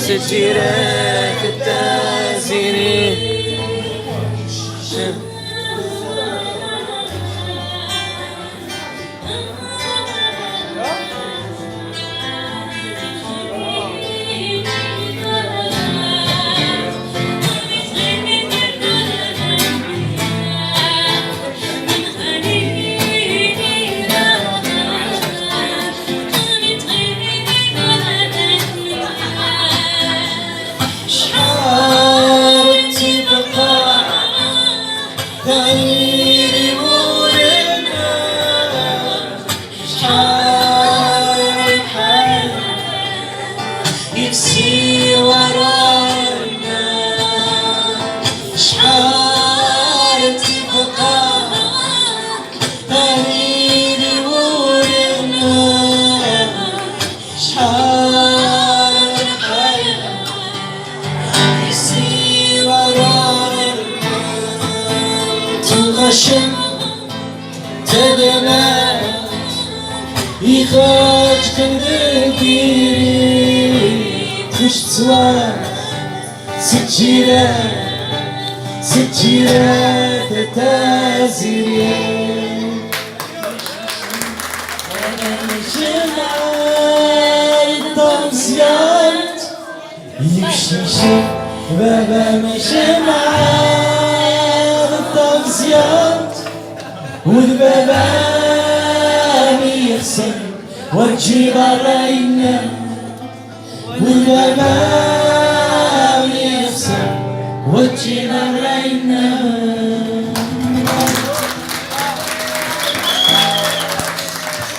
سجيرات التازيني تدمات يخرج كنديري كش تسوى سجيرات تازيري أنا جمال الطمسيات يمشي بابا مجمال الطمسيات والباباني يخسر وتجيب الرينا والباباني يخسر وتجيب الرينا